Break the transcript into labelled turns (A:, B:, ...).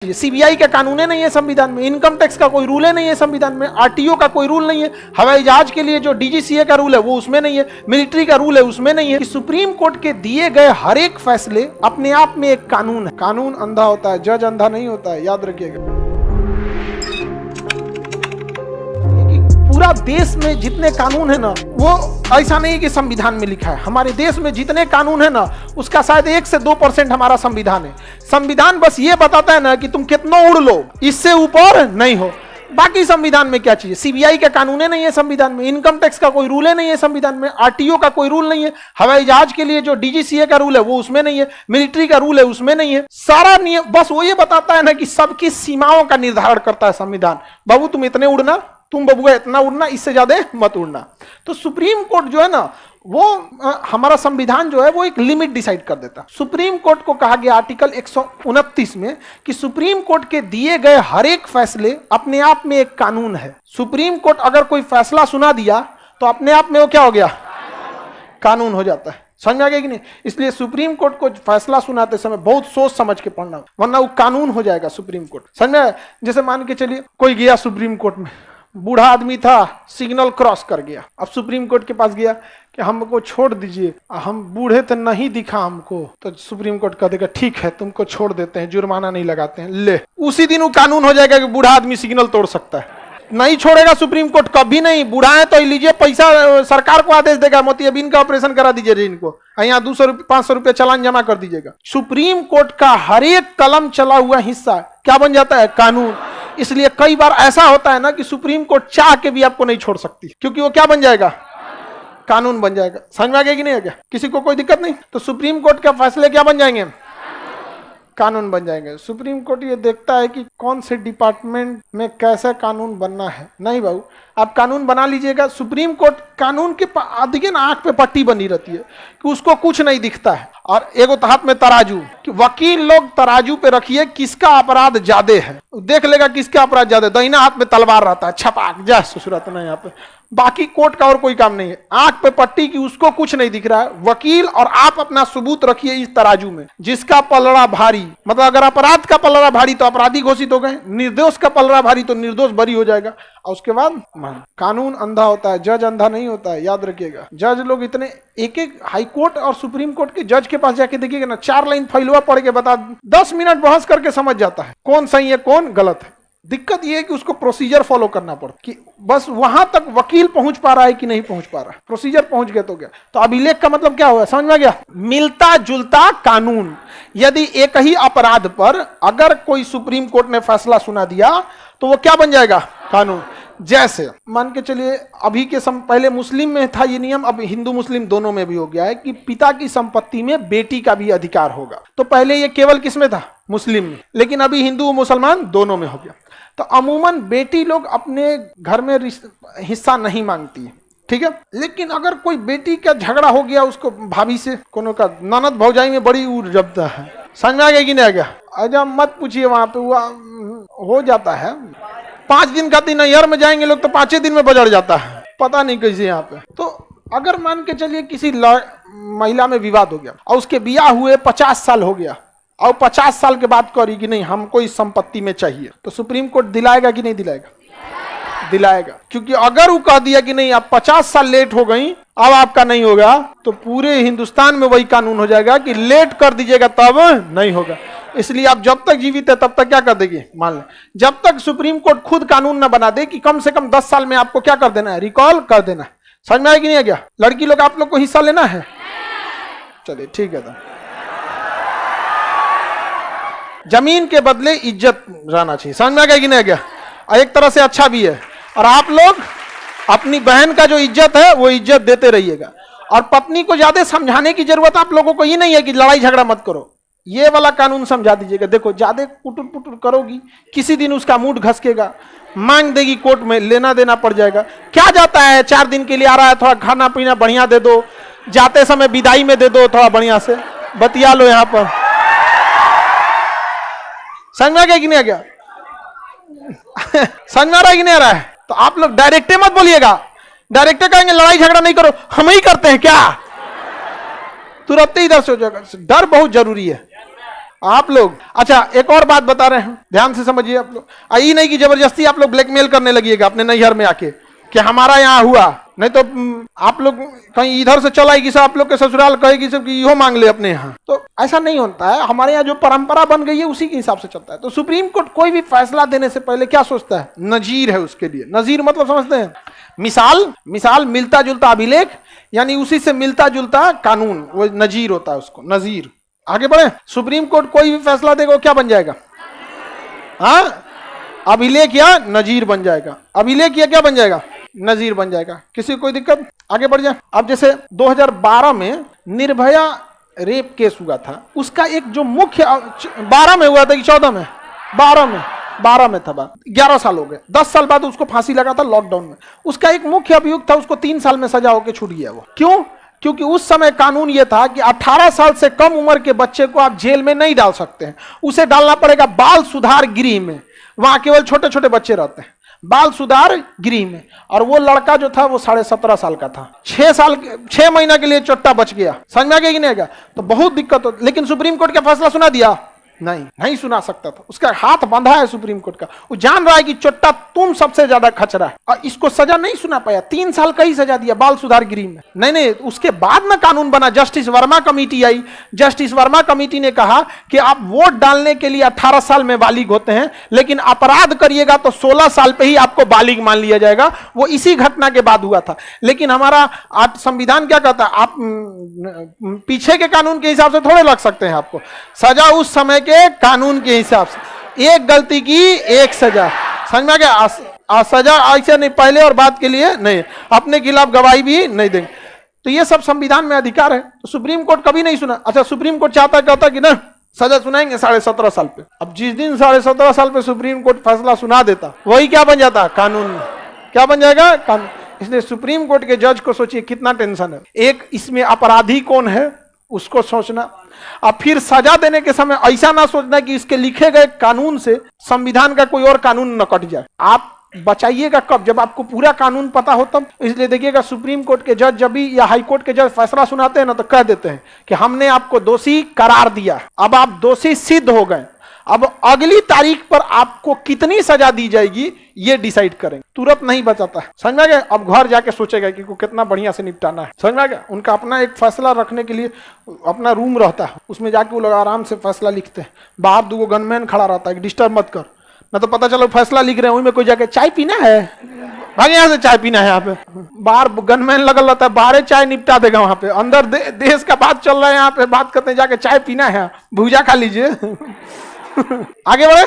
A: CBI का कानून नहीं है संविधान में, इनकम टैक्स का कोई रूल नहीं है संविधान में, आरटीओ का कोई रूल नहीं है, हवाई जहाज के लिए जो डीजीसीए का रूल है वो उसमें नहीं है, मिलिट्री का रूल है उसमें नहीं है। कि सुप्रीम कोर्ट के दिए गए हर एक फैसले अपने आप में एक कानून है। कानून अंधा होता है, जज अंधा नहीं होता है, याद रखिएगा। पूरा देश में जितने कानून है ना, वो ऐसा नहीं है कि संविधान में लिखा है। हमारे देश में जितने कानून है ना, उसका शायद 1 से 2% हमारा संविधान है। संविधान बस ये बताता है ना कि तुम कितना उड़ लो, इससे ऊपर नहीं हो। बाकी संविधान में क्या चाहिए? सीबीआई का कानून नहीं है संविधान में, इनकम टैक्स का कोई रूल नहीं है संविधान में, आरटीओ का कोई रूल नहीं है, हवाई जहाज के लिए जो डीजीसीए का रूल है वो उसमें नहीं है, मिलिट्री का रूल है उसमें नहीं है। सारा नियम बस वो ये बताता है ना कि सबकी सीमाओं का निर्धारण करता है संविधान। बाबू तुम इतने उड़ना, तुम बबुआ इतना उड़ना, इससे ज्यादा मत उड़ना। तो सुप्रीम कोर्ट जो है ना, वो हमारा संविधान जो है वो एक लिमिट डिसाइड कर देता है। सुप्रीम कोर्ट को कहा गया आर्टिकल 129 में कि सुप्रीम कोर्ट के दिए गए हर एक फैसले अपने आप में एक कानून है। सुप्रीम कोर्ट अगर कोई फैसला सुना दिया तो अपने आप में वो क्या हो गया? कानून हो जाता है। समझ में आ गया कि नहीं? इसलिए सुप्रीम कोर्ट को फैसला सुनाते समय बहुत सोच समझ के पढ़ना, वरना वो कानून हो जाएगा सुप्रीम कोर्ट। समझ में? जैसे मान के चलिए कोई गया सुप्रीम कोर्ट में, बूढ़ा आदमी था, सिग्नल क्रॉस कर गया, अब सुप्रीम कोर्ट के पास गया कि हमको छोड़ दीजिए, हम बूढ़े तो नहीं दिखा हमको, तो सुप्रीम कोर्ट कह देगा ठीक है तुमको छोड़ देते हैं, जुर्माना नहीं लगाते हैं। ले, उसी दिन वो कानून हो जाएगा कि बूढ़ा आदमी सिग्नल तोड़ सकता है। नहीं छोड़ेगा सुप्रीम कोर्ट कभी नहीं। बूढ़ा है तो लीजिए पैसा, सरकार को आदेश देगा मोतियाबिंद का ऑपरेशन करा दीजिए इनको, यहाँ 200 रुपये 500 रुपये चालान जमा कर दीजिएगा। सुप्रीम कोर्ट का हर एक कलम चला हुआ हिस्सा क्या बन जाता है? कानून। इसलिए कई बार ऐसा होता है ना कि सुप्रीम कोर्ट चाह के भी आपको नहीं छोड़ सकती, क्योंकि वो क्या बन जाएगा? कानून बन जाएगा। समझ में आ गया कि नहीं आ गया? किसी को कोई दिक्कत नहीं? तो सुप्रीम कोर्ट के फैसले क्या बन जाएंगे? कानून बन जाएंगे। सुप्रीम कोर्ट ये देखता है कि कौन से डिपार्टमेंट में कैसे कानून बनना है। नहीं बाबू, आप कानून बना लीजिएगा। सुप्रीम कोर्ट कानून के आगे ना आंख पे पट्टी बनी रहती है कि उसको कुछ नहीं दिखता है, और एगो हाथ में तराजू, कि वकील लोग तराजू पे रखिए किसका अपराध ज्यादा है, देख लेगा किसका अपराध ज्यादा। दाहिना हाथ में तलवार रहता है, छपाक जा ससुरात ना यहाँ पे। बाकी कोर्ट का और कोई काम नहीं है, आंख पे पट्टी की उसको कुछ नहीं दिख रहा है। वकील और आप अपना सबूत रखिए इस तराजू में, जिसका पलड़ा भारी, मतलब अगर अपराध का पलड़ा भारी तो अपराधी घोषित हो गए, निर्दोष का पलड़ा भारी तो निर्दोष बरी हो जाएगा। और उसके बाद कानून अंधा होता है, जज अंधा नहीं होता है, याद रखिएगा। जज लोग इतने, एक हाई कोर्ट और सुप्रीम कोर्ट के जज के पास जाके देखिएगा ना, 4 लाइन फैलवा पढ़ के बता, 10 मिनट बहस करके समझ जाता है कौन सही है कौन गलत है। दिक्कत यह है कि उसको प्रोसीजर फॉलो करना पड़ता, कि बस वहां तक वकील पहुंच पा रहा है कि नहीं पहुंच पा रहा है। प्रोसीजर पहुंच गया तो गया। तो अभिलेख का मतलब क्या हुआ? समझ में आ गया? मिलता जुलता कानून। यदि एक ही अपराध पर अगर कोई सुप्रीम कोर्ट ने फैसला सुना दिया तो वो क्या बन जाएगा? कानून। जैसे मान के चलिए अभी के पहले मुस्लिम में था ये नियम, अब हिंदू मुस्लिम दोनों में भी हो गया है कि पिता की संपत्ति में बेटी का भी अधिकार होगा। तो पहले ये केवल किस में था? मुस्लिम में, लेकिन अभी हिंदू मुसलमान दोनों में हो गया। तो अमूमन बेटी लोग अपने घर में हिस्सा नहीं मांगती है, ठीक है। लेकिन अगर कोई बेटी का झगड़ा हो गया उसको भाभी से, कोनो का ननद भौजाई में बड़ी उड़ जबता है। समझ में आ गया कि नहीं आ गया? अजब मत पूछिए, वहां पे हुआ हो जाता है। 5 दिन का दिन नैहर में जाएंगे लोग तो 5 दिन में बजड़ जाता है, पता नहीं कैसे यहाँ पे। तो अगर मान के चलिए किसी महिला में विवाद हो गया और उसके ब्याह हुए 50 साल हो गया, और 50 साल के बाद करी कि नहीं हमको इस संपत्ति में चाहिए, तो सुप्रीम कोर्ट दिलाएगा कि नहीं दिलाएगा? दिलाएगा। क्योंकि अगर वो कह दिया कि नहीं आप 50 साल लेट हो गई, अब आपका नहीं होगा, तो पूरे हिंदुस्तान में वही कानून हो जाएगा कि लेट कर दीजिएगा तब नहीं होगा। इसलिए आप जब तक जीवित है तब तक क्या कर देंगे? मान लें जब तक सुप्रीम कोर्ट खुद कानून न बना दे कि कम से कम 10 साल में आपको क्या कर देना है? रिकॉल कर देना है। समझ में आया कि नहीं आ गया? लड़की लोग आप लोग को हिस्सा लेना है? चलिए ठीक है। तो जमीन के बदले इज्जत रहना चाहिए। समझ में आ गया कि नहीं आ गया? एक तरह से अच्छा भी है। और आप लोग अपनी बहन का जो इज्जत है वो इज्जत देते रहिएगा। और पत्नी को ज्यादा समझाने की जरूरत आप लोगों को ही नहीं है कि लड़ाई झगड़ा मत करो। ये वाला कानून समझा दीजिएगा। देखो ज्यादा पुटुर पुटुर करोगी, किसी दिन उसका मूड घसकेगा, मांग देगी कोर्ट में, लेना देना पड़ जाएगा। क्या जाता है, 4 दिन के लिए आ रहा है, थोड़ा खाना पीना बढ़िया दे दो, जाते समय विदाई में दे दो, थोड़ा बढ़िया से बतिया लो यहाँ पर। समझ में आ गया कि नहीं आ गया? समझ में आ रहा है कि नहीं आ रहा है? तो आप लोग डायरेक्टे मत बोलिएगा। डायरेक्टे कहेंगे लड़ाई झगड़ा नहीं करो, हम ही करते हैं क्या? तुरंत ही इधर से हो जाएगा। डर बहुत जरूरी है। आप लोग। अच्छा, एक और बात बता रहे हैं, ध्यान से समझिए आप लोग। ये नहीं कि जबरदस्ती आप लोग ब्लैकमेल करने लगिएगा अपने नैहर में आके कि हमारा यहाँ हुआ, नहीं तो आप लोग कहीं इधर से चल आएगी सब, आप लोग के ससुराल कहेगी सब कि इहो मांग ले अपने यहाँ। तो ऐसा नहीं होता है, हमारे यहाँ जो परंपरा बन गई है उसी के हिसाब से चलता है। तो सुप्रीम कोर्ट कोई भी फैसला देने से पहले क्या सोचता है? नजीर है उसके लिए। नजीर मतलब समझते हैं? मिसाल मिलता जुलता अभिलेख, यानी उसी से मिलता जुलता कानून, वो नजीर होता है उसको, नजीर। आगे बढ़े, सुप्रीम कोर्ट कोई भी फैसला देगा वो क्या बन जाएगा? हाँ, अभिलेख या नजीर बन जाएगा। अभिलेख या क्या बन जाएगा? नजीर बन जाएगा। किसी को कोई दिक्कत? आगे बढ़ जाए। अब जैसे 2012 में निर्भया रेप केस हुआ था, उसका एक जो मुख्य 12 में हुआ था कि 14 में? 12 में था बात। 11 साल हो गए, 10 साल बाद उसको फांसी लगा था लॉकडाउन में। उसका एक मुख्य अभियुक्त था, उसको 3 साल में सजा होकर छूट गया वो। क्यों? क्योंकि उस समय कानून यह था कि 18 साल से कम उम्र के बच्चे को आप जेल में नहीं डाल सकते हैं, उसे डालना पड़ेगा बाल सुधार गृह में। वहां केवल छोटे छोटे बच्चे रहते हैं, बाल सुधार गृह में। और वो लड़का जो था वो 17.5 साल का था, 6 महीना के लिए चोट्टा बच गया। समझ में आ गया कि नहीं आएगा? तो बहुत दिक्कत हो। लेकिन सुप्रीम कोर्ट का फैसला सुना दिया? नहीं सुना सकता था। उसका हाथ बंधा है सुप्रीम कोर्ट का। वो जान रहा है कि चोट्टा तुम सबसे ज्यादा खचरा है, और इसको सजा नहीं सुना पाया। 3 साल का ही सजा दिया बाल सुधार गृह में। नहीं, उसके बाद में कानून बना। जस्टिस वर्मा कमेटी आई। जस्टिस वर्मा कमेटी ने कहा कि आप वोट डालने के लिए 18 साल में बालिग होते हैं, लेकिन अपराध करिएगा तो 16 साल पे ही आपको बालिग मान लिया जाएगा। वो इसी घटना के बाद हुआ था। लेकिन हमारा संविधान क्या कहता है? आप पीछे के कानून के हिसाब से थोड़े लग सकते हैं आपको सजा, उस समय के कानून के हिसाब से। एक गलती की एक सजा। समझ में आ गया? सजा ऐसे नहीं, पहले और बाद के लिए नहीं, अपने खिलाफ गवाही भी नहीं देंगे। तो ये सब संविधान में अधिकार है। तो सुप्रीम कोर्ट कभी नहीं सुना। अच्छा, सुप्रीम कोर्ट कहता कि ना सजा सुनाएंगे 17.5 साल पे। अब जिस दिन 17.5 साल पे सुप्रीम कोर्ट फैसला सुना देता, वही क्या बन जाता? कानून। क्या बन जाएगा? कानून। इसलिए सुप्रीम कोर्ट के जज को सोचिए कितना टेंशन है। एक, इसमें अपराधी कौन है उसको सोचना, अब फिर सजा देने के समय ऐसा ना सोचना कि इसके लिखे गए कानून से संविधान का कोई और कानून न कट जाए। आप बचाइएगा कब? जब आपको पूरा कानून पता हो तब। इसलिए देखिएगा, सुप्रीम कोर्ट के जज जब भी या हाई कोर्ट के जज फैसला सुनाते हैं ना, तो कह देते हैं कि हमने आपको दोषी करार दिया, अब आप दोषी सिद्ध हो गए, अब अगली तारीख पर आपको कितनी सजा दी जाएगी ये डिसाइड करेंगे। तुरंत नहीं बचाता है। समझ में आ गया? अब घर जाके सोचेगा कि कितना बढ़िया से निपटाना है। समझ में आ गया? उनका अपना एक फैसला रखने के लिए अपना रूम रहता है, उसमें जाके वो लोग आराम से फैसला लिखते हैं। बाहर 2 गनमैन खड़ा रहता है, डिस्टर्ब मत कर, ना तो पता चलो फैसला लिख रहे हैं, उनमें कोई जाके चाय पीना है, भाग यहाँ से चाय पीना है। यहाँ पे बाहर गनमैन लगल रहता है, बाहर चाय निपटा देगा। वहां पे अंदर देश का बात चल रहा है, यहाँ पे बात करते हैं, जाके चाय पीना है, भूजा खा लीजिए। आगे बढ़े।